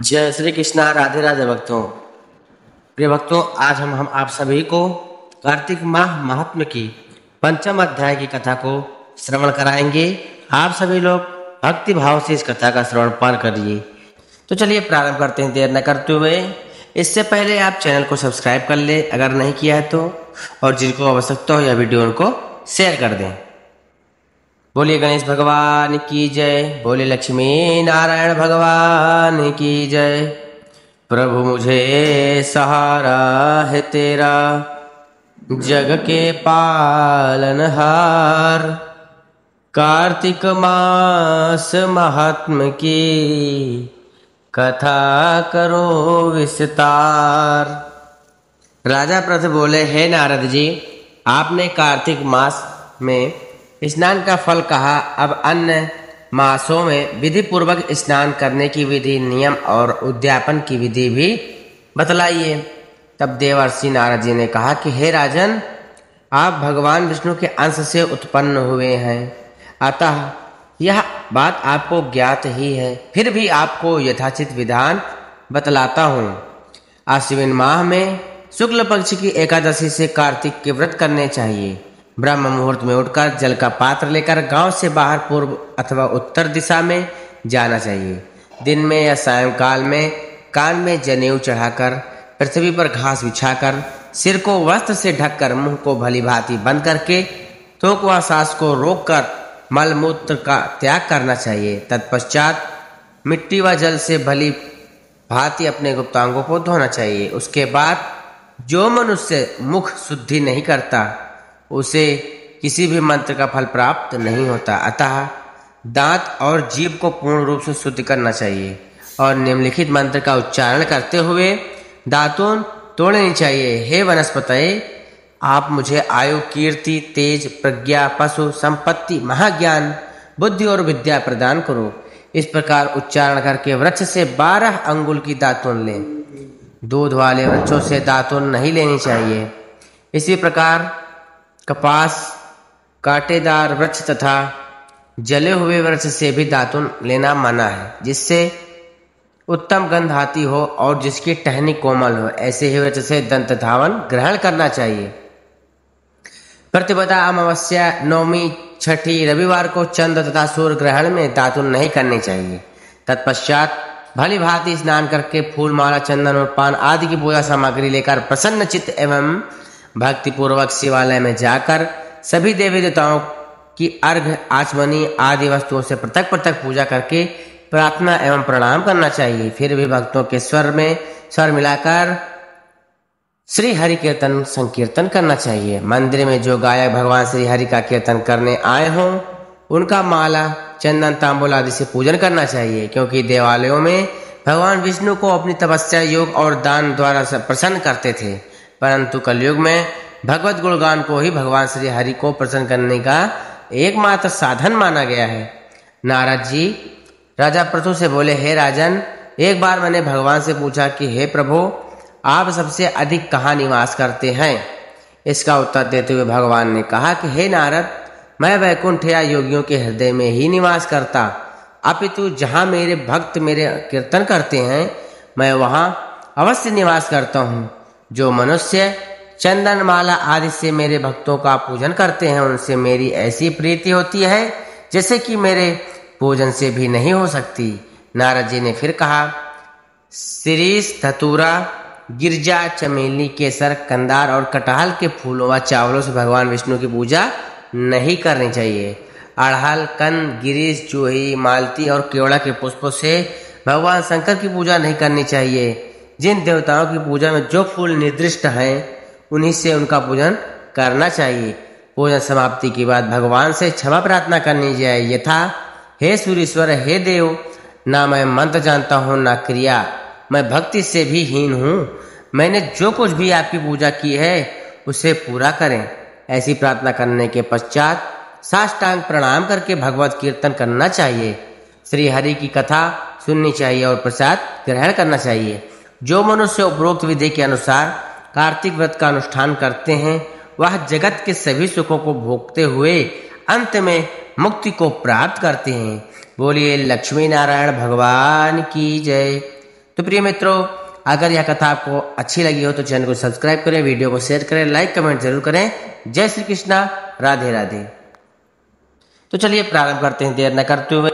जय श्री कृष्णा। राधे राधे भक्तों। प्रिय भक्तों, आज हम आप सभी को कार्तिक माह महात्म्य की पंचम अध्याय की कथा को श्रवण कराएंगे। आप सभी लोग भक्ति भाव से इस कथा का श्रवण पान करिए। तो चलिए प्रारंभ करते हैं देर न करते हुए। इससे पहले आप चैनल को सब्सक्राइब कर ले अगर नहीं किया है तो, और जिनको आवश्यकता हो यह वीडियो उनको शेयर कर दें। बोलिए गणेश भगवान की जय, बोले लक्ष्मी नारायण भगवान की जय। प्रभु मुझे सहारा है तेरा, जग के पालनहार। कार्तिक मास महात्म की कथा करो विस्तार। राजा प्रथ बोले, हे नारद जी, आपने कार्तिक मास में स्नान का फल कहा, अब अन्य मासों में विधि पूर्वक स्नान करने की विधि, नियम और उद्यापन की विधि भी बतलाइए। तब देवर्षि नारद जी ने कहा कि हे राजन, आप भगवान विष्णु के अंश से उत्पन्न हुए हैं, अतः यह बात आपको ज्ञात ही है। फिर भी आपको यथाचित विधान बतलाता हूँ। आश्विन माह में शुक्ल पक्ष की एकादशी से कार्तिक के व्रत करने चाहिए। ब्रह्म मुहूर्त में उठकर जल का पात्र लेकर गांव से बाहर पूर्व अथवा उत्तर दिशा में जाना चाहिए। दिन में या सायंकाल में कान में जनेऊ चढ़ाकर, पृथ्वी पर घास बिछाकर, सिर को वस्त्र से ढककर, मुंह को भली भांति बंद करके, थूक व सांस को रोककर मल मूत्र का त्याग करना चाहिए। तत्पश्चात मिट्टी व जल से भली भांति अपने गुप्तांगों को धोना चाहिए। उसके बाद जो मनुष्य मुख शुद्धि नहीं करता उसे किसी भी मंत्र का फल प्राप्त नहीं होता। अतः दांत और जीभ को पूर्ण रूप से शुद्ध करना चाहिए और निम्नलिखित मंत्र का उच्चारण करते हुए दांतों तोड़नी चाहिए। हे वनस्पतये, आप मुझे आयु, कीर्ति, तेज, प्रज्ञा, पशु, संपत्ति, महाज्ञान, बुद्धि और विद्या प्रदान करो। इस प्रकार उच्चारण करके वृक्ष से 12 अंगुल की दातुन लें। दूध वाले वृक्षों से दातुन नहीं लेनी चाहिए। इसी प्रकार कपास, कांटेदार वृक्ष तथा जले हुए वृक्ष से भी दातुन लेना मना है, जिससे उत्तम गंध आती हो और जिसकी टहनी कोमल हो। ऐसे ही वृक्ष से दंत धावन ग्रहण करना चाहिए। प्रतिपदा, अमावस्या, नवमी, छठी, रविवार को चंद्र तथा सूर्य ग्रहण में दातुन नहीं करनी चाहिए। तत्पश्चात भली भांति स्नान करके फूल, माला, चंदन और पान आदि की पूजा सामग्री लेकर प्रसन्न चित्त एवं भक्ति पूर्वक शिवालय में जाकर सभी देवी देवताओं की अर्घ्य, आचमनी आदि वस्तुओं से पृथक पृथक पूजा करके प्रार्थना एवं प्रणाम करना चाहिए। फिर भी भक्तों के स्वर में स्वर मिलाकर श्री हरि कीर्तन संकीर्तन करना चाहिए। मंदिर में जो गायक भगवान श्री हरि का कीर्तन करने आए हों उनका माला, चंदन, तांबूल आदि से पूजन करना चाहिए, क्योंकि देवालयों में भगवान विष्णु को अपनी तपस्या, योग और दान द्वारा प्रसन्न करते थे। परंतु कलयुग में भगवत गुणगान को ही भगवान श्री हरि को प्रसन्न करने का एकमात्र साधन माना गया है। नारद जी राजा पृथु से बोले, हे राजन, एक बार मैंने भगवान से पूछा कि हे प्रभु, आप सबसे अधिक कहाँ निवास करते हैं? इसका उत्तर देते हुए भगवान ने कहा कि हे नारद, मैं वैकुंठ या योगियों के हृदय में ही निवास करता, अपितु जहाँ मेरे भक्त मेरे कीर्तन करते हैं मैं वहाँ अवश्य निवास करता हूँ। जो मनुष्य चंदन, माला आदि से मेरे भक्तों का पूजन करते हैं उनसे मेरी ऐसी प्रीति होती है जैसे कि मेरे पूजन से भी नहीं हो सकती। नारद जी ने फिर कहा, शिरीष, धतूरा, गिरजा, चमेली, केसर, कंदार और कटहल के फूलों व चावलों से भगवान विष्णु की पूजा नहीं करनी चाहिए। अड़हल, कंद, गिरीश, चूही, मालती और केवड़ा के पुष्पों से भगवान शंकर की पूजा नहीं करनी चाहिए। जिन देवताओं की पूजा में जो फूल निर्दिष्ट हैं उन्हीं से उनका पूजन करना चाहिए। पूजन समाप्ति के बाद भगवान से क्षमा प्रार्थना करनी चाहिए, यथा, हे सूर्येश्वर, हे देव, ना मैं मंत्र जानता हूँ ना क्रिया, मैं भक्ति से भी हीन हूँ। मैंने जो कुछ भी आपकी पूजा की है उसे पूरा करें। ऐसी प्रार्थना करने के पश्चात साष्टांग प्रणाम करके भगवत कीर्तन करना चाहिए, श्री हरि की कथा सुननी चाहिए और प्रसाद ग्रहण करना चाहिए। जो मनुष्य उपरोक्त विधि के अनुसार कार्तिक व्रत का अनुष्ठान करते हैं वह जगत के सभी सुखों को भोगते हुए अंत में मुक्ति को प्राप्त करते हैं। बोलिए लक्ष्मी नारायण भगवान की जय। तो प्रिय मित्रों, अगर यह कथा आपको अच्छी लगी हो तो चैनल को सब्सक्राइब करें, वीडियो को शेयर करें, लाइक कमेंट जरूर करें। जय श्री कृष्णा, राधे राधे। तो चलिए प्रारंभ करते हैं देर न करते हुए।